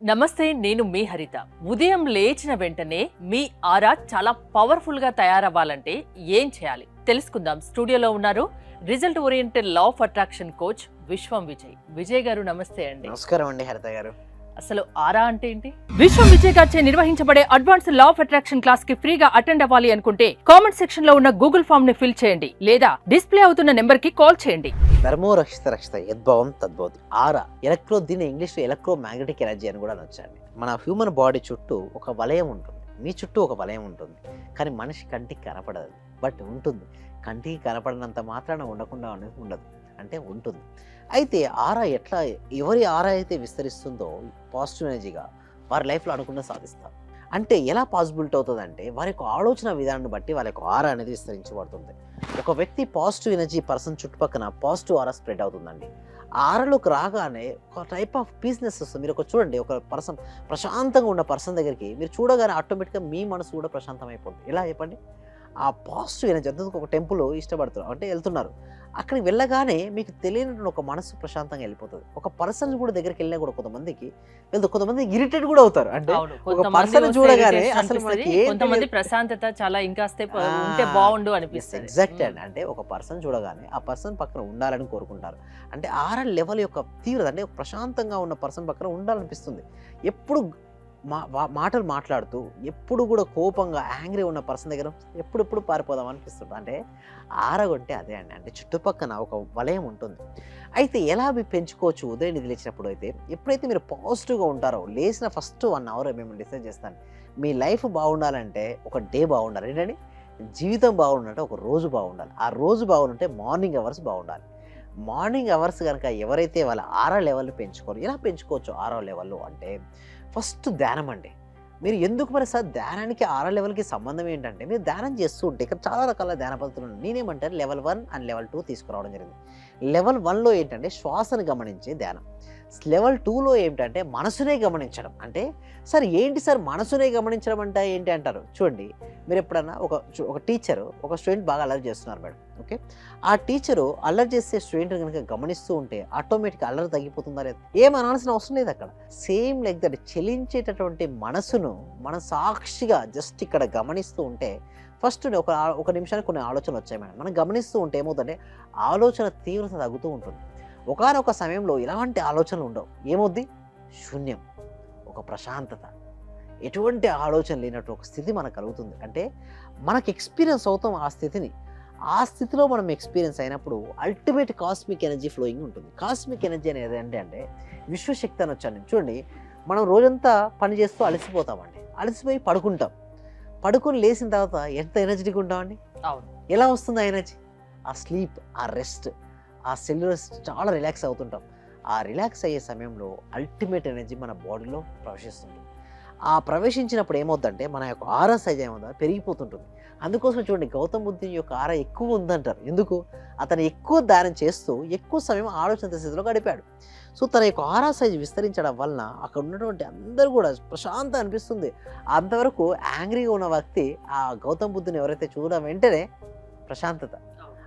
నమస్తే, నేను మీ హరిత. ఉదయం లేచిన వెంటనే మీ ఆరా చాలా పవర్ఫుల్ గా తయారవ్వాలంటే ఏం చేయాలి తెలుసుకుందాం. స్టూడియోలో ఉన్నారు result oriented law of attraction coach విశ్వం విజయ్. విజయ్ గారు నమస్తే అండి. నమస్కారం అండి హరిత గారు. అసలు ఆరా అంటే ఏంటి? విశ్వం విజయ్ గారిచే నిర్వహించబడే advance law of attraction class కి ఫ్రీగా అటెండ్ అవ్వాలి అనుకుంటే కామెంట్ సెక్షన్ లో ఉన్న గూగుల్ ఫామ్ ని ఫిల్ చేయండి లేదా డిస్ప్లే అవుతున్న నెంబర్ కి కాల్ చేయండి. ధర్మో రక్షిత రక్షిత యద్భావం తద్భవతి. ఆరా దీన్ని ఇంగ్లీష్ లో ఎలక్ట్రో మ్యాగ్నెటిక్ ఎనర్జీ అని కూడా అనొచ్చండి. మన హ్యూమన్ బాడీ చుట్టూ ఒక వలయం ఉంటుంది, మీ చుట్టూ ఒక వలయం ఉంటుంది, కానీ మనిషి కంటికి కనపడదు, బట్ ఉంటుంది. కంటికి కనపడినంత మాత్రాన ఉండకుండా అనేది ఉండదు, అంటే ఉంటుంది. అయితే ఆరా ఎట్లా, ఎవరి ఆరా అయితే విస్తరిస్తుందో పాజిటివ్ ఎనర్జీగా వారి లైఫ్లో అనుకున్న సాధిస్తారు. అంటే ఎలా పాసిబిలిటీ అవుతుందంటే వారి యొక్క ఆలోచన విధానాన్ని బట్టి వాళ్ళ యొక్క ఆరా అనేది విస్తరించబడుతుంది. ఒక వ్యక్తి పాజిటివ్ ఎనర్జీ పర్సన్ చుట్టుపక్కన పాజిటివ్ ఆరా స్ప్రెడ్ అవుతుందండి. ఆ ఆరాలోకి రాగానే ఒక టైప్ ఆఫ్ పీస్నెస్ వస్తుంది. మీరు ఒక చూడండి, ఒక పర్సన్ ప్రశాంతంగా ఉన్న పర్సన్ దగ్గరికి మీరు చూడగానే ఆటోమేటిక్గా మీ మనసు కూడా ప్రశాంతం అయిపోతుంది. ఎలా చెప్పండి? ఆ పాజిటివ్ ఎనర్జీ. అందుకు ఒక టెంపుల్ ఇష్టపడుతున్నారు అంటే వెళ్తున్నారు, అక్కడికి వెళ్ళగానే మీకు తెలియనటువంటి ఒక మనసు ప్రశాంతంగా వెళ్ళిపోతుంది. ఒక పర్సన్ కూడా దగ్గరికి వెళ్ళినా కూడా కొంతమందికి కొంతమంది ఇరిటేట్ కూడా అవుతారు. అంటే ఒక పర్సన్ చూడగానే అసలు మనకి కొంతమంది ప్రశాంతత చాలా ఇంకాస్తే ఉంటే బాగుండు అనిపిస్తుంది. ఎగ్జాక్ట్ అండి. అంటే ఒక పర్సన్ చూడగానే ఆ పర్సన్ పక్కన ఉండాలని కోరుకుంటారు. అంటే ఆరా లెవెల్ యొక్క తీవ్రత, అంటే ప్రశాంతంగా ఉన్న పర్సన్ పక్కన ఉండాలనిపిస్తుంది. ఎప్పుడు మాటలు మాట్లాడుతూ ఎప్పుడు కూడా కోపంగా యాంగ్రీ ఉన్న పర్సన్ దగ్గర ఎప్పుడెప్పుడు పారిపోదాం అనిపిస్తుంది. అంటే ఆరగొంటే అదే అండి. అంటే చుట్టుపక్కన ఒక వలయం ఉంటుంది. అయితే ఎలా అవి పెంచుకోవచ్చు ఉదయం నిధి లేచినప్పుడు? అయితే ఎప్పుడైతే మీరు పాజిటివ్గా ఉంటారో, లేచిన ఫస్ట్ 1 అవర్ మేము డిసైడ్ చేస్తాను, మీ లైఫ్ బాగుండాలంటే ఒక డే బాగుండాలి. ఏంటంటే జీవితం బాగుండాలంటే ఒక రోజు బాగుండాలి. ఆ రోజు బాగుంటే మార్నింగ్ అవర్స్ బాగుండాలి. మార్నింగ్ అవర్స్ కనుక ఎవరైతే వాళ్ళ ఆరా లెవెల్ పెంచుకోరు, ఎలా పెంచుకోవచ్చు ఆరా లెవెల్లో అంటే ఫస్ట్ ధ్యానం అండి. మీరు ఎందుకు మరి సార్ ధ్యానానికి ఆరా లెవెల్కి సంబంధం ఏంటంటే, మీరు ధ్యానం చేస్తూ ఉంటే ఇక్కడ చాలా రకాల ధ్యాన పద్ధతులు ఉన్నాయి. నేనేమంటాను లెవెల్ 1 అండ్ లెవెల్ 2 తీసుకురావడం జరిగింది. లెవెల్ 1లో ఏంటంటే శ్వాసను గమనించే ధ్యానం. లెవెల్ 2లో ఏంటంటే మనసునే గమనించడం. అంటే సార్ ఏంటి సార్ మనసునే గమనించడం అంటే ఏంటి అంటారు. చూడండి, మీరు ఎప్పుడన్నా ఒక టీచరు ఒక స్టూడెంట్ బాగా అల్లరి చేస్తున్నారు మేడం, ఓకే, ఆ టీచరు అల్లరి చేసే స్టూడెంట్ కనుక గమనిస్తూ ఉంటే ఆటోమేటిక్గా అల్లరి తగ్గిపోతుందా లేదా? ఏం అనాల్సిన అవసరం లేదు అక్కడ. సేమ్ లైక్ దట్ చలించేటటువంటి మనసును మనం సాక్షిగా జస్ట్ ఇక్కడ గమనిస్తూ ఉంటే ఫస్ట్ ఒక నిమిషానికి కొన్ని ఆలోచనలు వచ్చాయి మేడం. మనం గమనిస్తూ ఉంటే ఏమవుతుందంటే ఆలోచన తీవ్రత తగ్గుతూ ఉంటుంది. ఒకానొక సమయంలో ఇలాంటి ఆలోచనలు ఉండవు. ఏమవుద్ది? శూన్యం, ఒక ప్రశాంతత, ఎటువంటి ఆలోచన లేనట్టు ఒక స్థితి మనకు కలుగుతుంది. అంటే మనకు ఎక్స్పీరియన్స్ అవుతాం ఆ స్థితిని. ఆ స్థితిలో మనం ఎక్స్పీరియన్స్ అయినప్పుడు అల్టిమేట్ కాస్మిక్ ఎనర్జీ ఫ్లోయింగ్ ఉంటుంది. కాస్మిక్ ఎనర్జీ అనేది అంటే విశ్వశక్తి అని వచ్చాను. చూడండి, మనం రోజంతా పని చేస్తూ అలసిపోతామండి, అలసిపోయి పడుకుంటాం. పడుకొని లేచిన తర్వాత ఎంత ఎనర్జెటిక్ ఉంటామండి. అవును. ఎలా వస్తుంది ఆ ఎనర్జీ? ఆ స్లీప్, ఆ రెస్ట్, ఆ సెల్యులర్స్ చాలా రిలాక్స్ అవుతుంటాం. ఆ రిలాక్స్ అయ్యే సమయంలో అల్టిమేట్ ఎనర్జీ మన బాడీలో ప్రవేశిస్తుంది. ఆ ప్రవేశించినప్పుడు ఏమవుతుందంటే మన యొక్క ఆరా సైజ్ ఏమవుతుందా పెరిగిపోతుంటుంది. అందుకోసం చూడండి, గౌతమ్ బుద్ధుని యొక్క ఆరా ఎక్కువ ఉందంటారు. ఎందుకు? అతను ఎక్కువ ధ్యానం చేస్తూ ఎక్కువ సమయం ఆలోచన స్థితిలో గడిపాడు. సో తన యొక్క ఆరా సైజ్ విస్తరించడం వలన అక్కడ ఉన్నటువంటి అందరూ కూడా ప్రశాంతం అనిపిస్తుంది. అంతవరకు యాంగ్రీగా ఉన్న వ్యక్తి ఆ గౌతమ్ బుద్ధుని ఎవరైతే చూడడం వెంటనే ప్రశాంతత,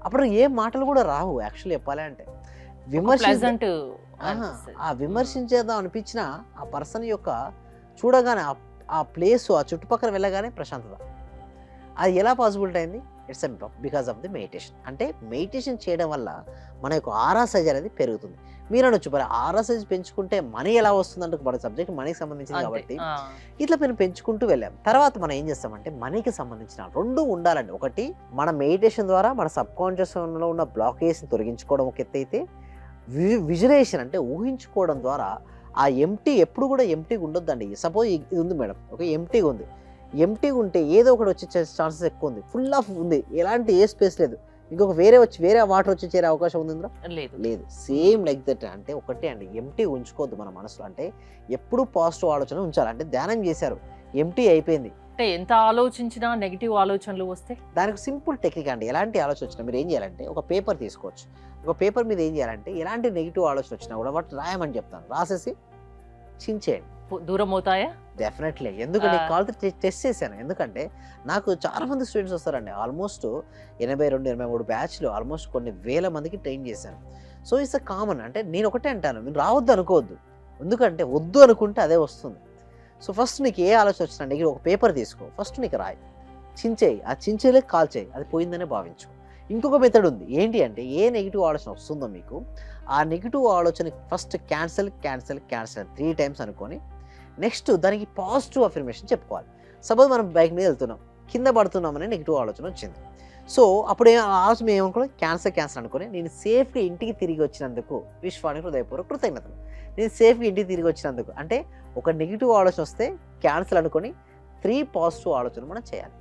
అప్పుడు ఏ మాటలు కూడా రావు. యాక్చువల్లీ చెప్పాలి అంటే విమర్శించేద్దాం అనిపించిన ఆ పర్సన్ యొక్క చూడగానే ఆ ప్లేస్, ఆ చుట్టుపక్కల వెళ్ళగానే ప్రశాంతత. అది ఎలా పాసిబిలిటీ అయింది? It's because of the meditation. అంటే మెడిటేషన్ చేయడం వల్ల మన యొక్క ఆరా సైజ్ అనేది పెరుగుతుంది. మీరు అనొచ్చు, మరి ఆరా సైజ్ పెంచుకుంటే మనీ ఎలా వస్తుందంటే మన సబ్జెక్ట్ మనీకి సంబంధించింది కాబట్టి ఇట్లా మేము పెంచుకుంటూ వెళ్ళాం. తర్వాత మనం ఏం చేస్తామంటే మనీకి సంబంధించిన 2 ఉండాలండి. ఒకటి, మన మెడిటేషన్ ద్వారా మన సబ్ కాన్షియస్లో ఉన్న బ్లాకేజ్ని తొలగించుకోవడం ఒక ఎత్తు అయితే, విజువలైజేషన్ అంటే ఊహించుకోవడం ద్వారా ఆ ఎప్పుడు కూడా ఎంటీగా ఉండొద్దండి. సపోజ్ ఇది ఉంది మేడం, ఒక ఎంటీగా ఉంది, ఎంటీగా ఉంటే ఏదో ఒకటి వచ్చే ఛాన్సెస్ ఎక్కువ ఉంది. ఫుల్ ఆఫ్ ఉంది, ఎలాంటి ఏ స్పేస్ లేదు, ఇంకొక వేరే వాటర్ వచ్చి చేరే అవకాశం ఉందా? లేదు. Same like that. అంటే ఒకటే అండి, ఎంటీ ఉంచుకోవద్దు మన మనసులో. అంటే ఎప్పుడు పాజిటివ్ ఆలోచన ఉంచాలి. అంటే ధ్యానం చేశారు, ఎంటీ అయిపోయింది అంటే ఎంత ఆలోచించినా నెగిటివ్ ఆలోచనలు వస్తే దానికి సింపుల్ టెక్నిక్ అండి. ఎలాంటి ఆలోచన వచ్చినా మీరు ఏం చేయాలంటే ఒక పేపర్ తీసుకోవచ్చు. ఒక పేపర్ మీద ఏం చేయాలంటే ఎలాంటి నెగిటివ్ ఆలోచన వచ్చినా కూడా వాటి రాయమని చెప్తాను, రాసేసి చించేయండి. దూరం అవుతాయా? డెఫినెట్లీ. ఎందుకంటే కాల్ టెస్ట్ చేశాను. ఎందుకంటే నాకు చాలా మంది స్టూడెంట్స్ వస్తారండి. ఆల్మోస్ట్ 82-83 బ్యాచ్లు ఆల్మోస్ట్ కొన్ని వేల మందికి ట్రైన్ చేశాను. So it's a common. అంటే నేను ఒకటే అంటాను, మీరు రావద్దు అనుకోవద్దు, ఎందుకంటే వద్దు అనుకుంటే అదే వస్తుంది. సో ఫస్ట్ నీకు ఏ ఆలోచన వచ్చినా నీకు ఒక పేపర్ తీసుకో, ఫస్ట్ నీకు రాయి, చించేయి, ఆ చించేలే కాల్ చేయి, అది పోయిందనే భావించు. ఇంకొక మెథడ్ ఉంది, ఏంటి అంటే ఏ నెగిటివ్ ఆలోచన వస్తుందో మీకు ఆ నెగిటివ్ ఆలోచన first cancel cancel cancel 3 times అనుకొని నెక్స్ట్ దానికి పాజిటివ్ అఫర్మేషన్ చెప్పుకోవాలి. సపోజ్ మనం బైక్ మీద వెళ్తున్నాం, కింద పడుతున్నామనే నెగిటివ్ ఆలోచన వచ్చింది. సో అప్పుడు ఆలోచన ఏమనుకోవాలి, క్యాన్సర్ క్యాన్సర్ అనుకొని నేను సేఫ్గా ఇంటికి తిరిగి వచ్చినందుకు విశ్వానికి హృదయపూర్వక కృతజ్ఞతలు. నేను సేఫ్గా ఇంటికి తిరిగి వచ్చినందుకు అంటే ఒక నెగిటివ్ ఆలోచన వస్తే క్యాన్సల్ అనుకొని 3 పాజిటివ్ ఆలోచనలు మనం చేయాలి.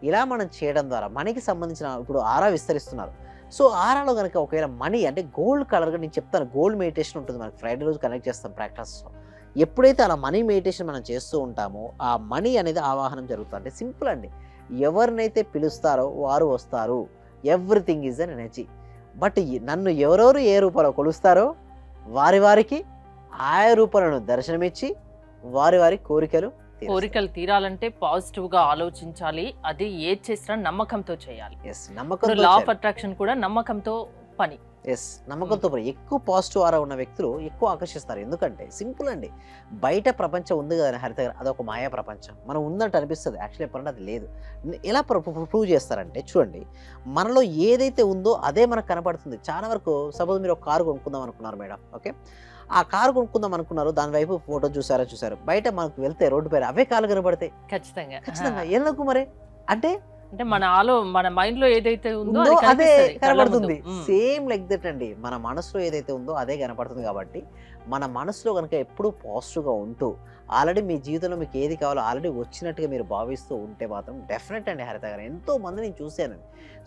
ఇలా మనం చేయడం ద్వారా మనకి సంబంధించిన ఇప్పుడు ఆరా విస్తరిస్తున్నారు. సో ఆరాలో కనుక ఒకవేళ మనీ అంటే గోల్డ్ కలర్గా నేను చెప్తాను, గోల్డ్ మెడిటేషన్ ఉంటుంది మనకి, ఫ్రైడే రోజు కనెక్ట్ చేస్తాం ప్రాక్టీస్లో. ఎప్పుడైతే అలా మనీ మెడిటేషన్ మనం చేస్తూ ఉంటామో ఆ మనీ అనేది ఆవాహనం జరుగుతుంది. అంటే సింపుల్ అండి, ఎవరినైతే పిలుస్తారో వారు వస్తారు. Everything is an energy. But నన్ను ఎవరెవరు ఏ రూపంలో కొలుస్తారో వారి వారికి ఆయా రూపాలను దర్శనమిచ్చి వారి వారి కోరికలు తీరాలంటే పాజిటివ్ గా ఆలోచించాలి. అది ఏది చేసినా నమ్మకంతో చేయాలి. నమ్మకంతో లా ఆఫ్ అట్రాక్షన్ కూడా నమ్మకంతో పని. నమ్మకంతో ఎక్కువ పాజిటివ్ ఆరా ఉన్న వ్యక్తులు ఎక్కువ ఆకర్షిస్తారు. ఎందుకంటే సింపుల్ అండి, బయట ప్రపంచం ఉంది కదా హరిత గారు, అదొక మాయా ప్రపంచం. మనం ఉందంటే అనిపిస్తుంది, యాక్చువల్లీ చెప్పాలంటే అది లేదు. ఎలా ప్రూవ్ చేస్తారంటే చూడండి, మనలో ఏదైతే ఉందో అదే మనకు కనపడుతుంది. చాలా వరకు సపోజ్ మీరు ఒక కారు కొనుక్కుందాం అనుకున్నారు మేడం, ఓకే, ఆ కారు కొనుక్కుందాం అనుకున్నారు, దాని వైపు ఫోటో చూసారు, బయట మనకు వెళ్తే రోడ్డు పైన అవే కార్లు కనబడతాయి. ఖచ్చితంగా ఎందుకు మరి అంటే మన మైండ్ లో ఏదైతే ఉందో అదే కనబడుతుంది. సేమ్ లైక్ దట్ అండి, మన మనసులో ఏదైతే ఉందో అదే కనపడుతుంది. కాబట్టి మన మనసులో కనుక ఎప్పుడూ పాజిటివ్గా ఉంటూ ఆల్రెడీ మీ జీవితంలో మీకు ఏది కావాలో ఆల్రెడీ వచ్చినట్టుగా మీరు భావిస్తూ ఉంటే మాత్రం డెఫినెట్ అండి హరిత గారు, ఎంతో మంది నేను చూశాను.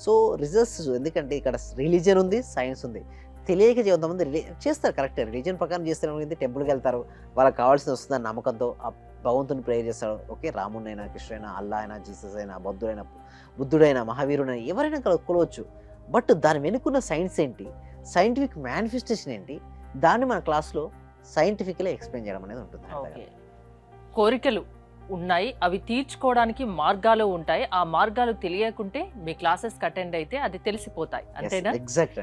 సో రిజల్ట్స్, ఎందుకంటే ఇక్కడ రిలీజియన్ ఉంది, సైన్స్ ఉంది. తెలియక కొంతమంది చేస్తారు, కరెక్ట్ రిలీజియన్ ప్రకారం చేస్తారు, టెంపుల్కి వెళ్తారు, వాళ్ళకి కావాల్సింది వస్తుందని నమ్మకంతో ఆ భగవంతుని ప్రేయర్ చేస్తాడు. ఓకే, రాముడైనా కృష్ణుడైనా అల్లా అయినా జీసస్ అయినా బుద్ధుడైనా మహావీరుడైనా ఎవరైనా కొలవచ్చు. బట్ దాని వెనుకున్న సైన్స్ ఏంటి, సైంటిఫిక్ మేనిఫెస్టేషన్ ఏంటి, దాన్ని మన క్లాస్లో సైంటిఫిక్గా ఎక్స్ప్లెయిన్ చేయడం అనేది ఉంటుంది. కోరికలు ఉన్నాయి, అవి తీర్చుకోవడానికి మార్గాలు ఉంటాయి. ఆ మార్గాలు తెలియకుంటే మీ క్లాసెస్ అటెండ్ అయితే అది తెలిసిపోతాయి, అంతేనా? ఎగ్జాక్ట్.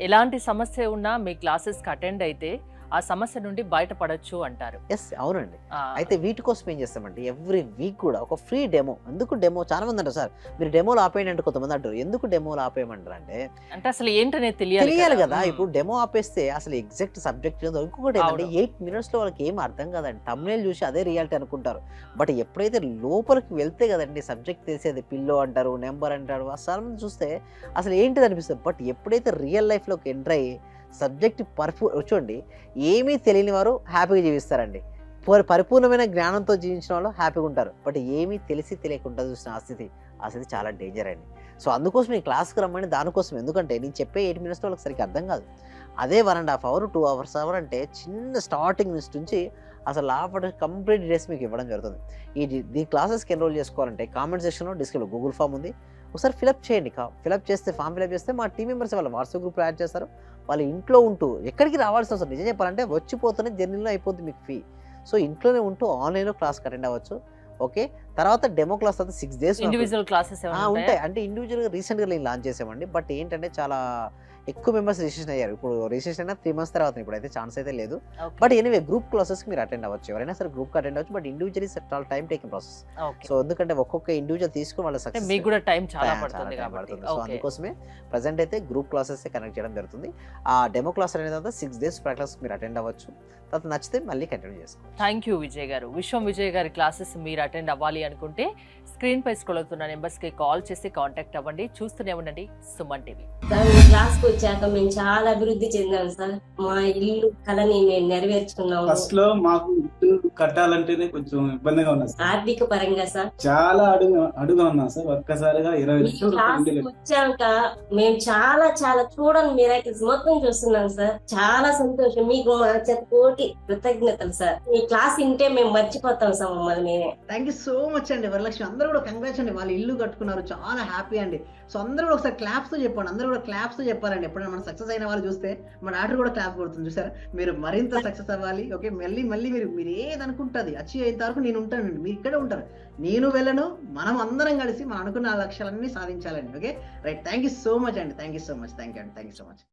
ఎలాంటి సమస్య ఉన్నా మీ క్లాసెస్ అటెండ్ అయితే ఆ సమస్య నుండి బయటపడొచ్చు అంటారు. అవునండి. అయితే వీటి కోసం ఏం చేస్తామంటే ఎవ్రీ వీక్ కూడా ఒక ఫ్రీ డెమో. ఎందుకు డెమో, చాలా మంది అంటారు సార్ మీరు డెమోలు ఆపేయండి అంటే, కొంతమంది అంటారు ఎందుకు డెమోలు ఆపేయమంటారు అంటే అసలు ఏంటనేది తెలియాలి కదా. ఇప్పుడు డెమో ఆపేస్తే అసలు ఎగ్జాక్ట్ సబ్జెక్ట్ ఇంకొకటి ఏంటంటే 8 minutes లో వాళ్ళకి ఏం అర్థం కాదండి. thumbnail చూసి అదే రియాలిటీ అనుకుంటారు. బట్ ఎప్పుడైతే లోపలికి వెళ్తే కదండి సబ్జెక్ట్ తెలిసేది. పిల్లో అంటారు, నెంబర్ అంటారు, అసలు చూస్తే అసలు ఏంటిది అనిపిస్తుంది. బట్ ఎప్పుడైతే రియల్ లైఫ్లోకి ఎంటర్ అయ్యి సబ్జెక్ట్ చూడండి, ఏమీ తెలియని వారు హ్యాపీగా జీవిస్తారండి, పరిపూర్ణమైన జ్ఞానంతో జీవించిన వాళ్ళు హ్యాపీగా ఉంటారు. బట్ ఏమీ తెలియకుండా చూసిన ఆ స్థితి చాలా డేంజర్ అండి. సో అందుకోసం ఈ క్లాస్కి రమ్మని దానికోసం. ఎందుకంటే నేను చెప్పే 8 minutes వాళ్ళకి సరిగ్గా అర్థం కాదు. అదే 1.5 hour 2 hours అంటే చిన్న స్టార్టింగ్ నుంచి అసలు కంప్లీట్ డీటెయిల్స్ మీకు ఇవ్వడం జరుగుతుంది. ఈ క్లాసెస్కి ఎన్రోల్ చేసుకోవాలంటే కామెంట్ సెక్షన్లో డిస్క్రిప్షన్ గూగుల్ ఫామ్ ఉంది, ఒకసారి ఫిలప్ చేయండి. ఫామ్ ఫిలప్ చేస్తే మా టీం మెంబర్స్ వాళ్ళ వాట్సాప్ గ్రూప్లో యాడ్ చేస్తారు. వాళ్ళ ఇంట్లో ఉంటూ ఎక్కడికి రావాల్సిన అవసరం, నిజం చెప్పాలంటే వచ్చిపోతూనే జర్నీలో అయిపోద్ది మీకు ఫీ. సో ఇంట్లోనే ఉంటూ ఆన్లైన్లో క్లాస్కి అటెండ్ అవ్వచ్చు. ఓకే, తర్వాత డెమో క్లాస్ తర్వాత 6 days ఇండివిజువల్ క్లాసెస్ ఉంటాయి. అంటే ఇండివిజువల్గా రీసెంట్గా నేను లాంచ్ చేసామండి. బట్ ఏంటంటే చాలా ఎక్కువ మెంబర్స్ రిజిస్ట్రేషన్ అయ్యారు. ఇప్పుడు రిజిస్ట్రేషన్ అయినా 3 months తర్వాత, ఇప్పుడైతే ఛాన్స్ అయితే లేదు. బట్ ఎనీవే గ్రూప్ క్లాసెస్కి మీరు అటెండ్ అవ్వచ్చు, ఎవరైనా సరే గ్రూప్కి అటెండ్ అవ్వచ్చు. బట్ ఇండివిజువల్లీ చాలా టైం టేకింగ్ ప్రాసెస్. సో ఎందుకంటే ఒక్కొక్క ఇండివిజువల్ తీసుకుని వాళ్ళ సక్సెస్ మీకు కూడా టైం చాలా పడుతుంది. సో అందుకోసమే ప్రజెంట్ అయితే గ్రూప్ క్లాసెస్ కనెక్ట్ చేయడం జరుగుతుంది. ఆ డెమో క్లాస్ అనేది తర్వాత 6 days ప్రాక్టీస్ మీరు అటెండ్ అవ్వచ్చు. తర్వాత నచ్చితే మళ్ళీ కంటిన్యూ చేసుకోవచ్చు. థ్యాంక్ యూ విజయ్ గారు. విజయ్ గారి క్లాసెస్ మీరు అటెండ్ అవ్వాలి అనుకుంటే స్క్రీన్ పై స్క్రోల్ అవుతున్న నెంబర్స్ కి కాల్ చేసి కాంటాక్ట్ అవ్వండి. చూస్తూనే ఉండండి సుమన్ టీవీ. క్లాస్ కి వచ్చాక మేము చాలా అభివృద్ధి చెందాం సార్. మా ఇల్లు కళని మేము నెరవేర్చుకున్నాము. ఫస్ట్ లో మాకు ఇల్లు కట్టాలంటేనే కొంచెం ఇబ్బందిగా ఉన్నా సార్. ఆర్థిక పరంగా సార్ చాలా అడుగా ఉన్నా సార్. ఒక్కసారిగా 20 లక్షలు వచ్చాక మేము చాలా చూడని మిరాకిల్స్ మొత్తం చూస్తున్నాం సార్. చాలా సంతోషం. మీకు మా చేత కోటి కృతజ్ఞతలు సార్. మీ క్లాస్ వింటే మేము మర్చిపోతాం సార్ మమ్మల్ని మేమే. థ్యాంక్ యూ సో మచ్ అండి వరలక్ష్మి. అందరూ కూడా కంగ్రాట్స్ అండి, వాళ్ళు ఇల్లు కట్టుకున్నారు, చాలా హ్యాపీ అండి. సో అందరూ కూడా ఒకసారి క్లాప్స్ తో చెప్పండి, అందరూ కూడా క్లాప్స్ తో చెప్పాలండి. ఎప్పుడైనా మనం సక్సెస్ అయిన వాళ్ళు చూస్తే మన డాక్టర్ కూడా క్లాప్ కొడుతుంది చూసారా. మీరు మరింత సక్సెస్ అవ్వాలి. ఓకే, మళ్ళీ మీరు ఏది అనుకుంటుంది అచీవ్ అయిన వరకు నేను ఉంటానండి, మీరు ఇక్కడే ఉంటారు, నేను వెళ్ళను. మనం అందరం కలిసి మనం అనుకున్న లక్ష్యాలన్నీ సాధించాలండి. Okay right, thank you so much అండి. Thank you so much. Thank you అండి. Thank you so much.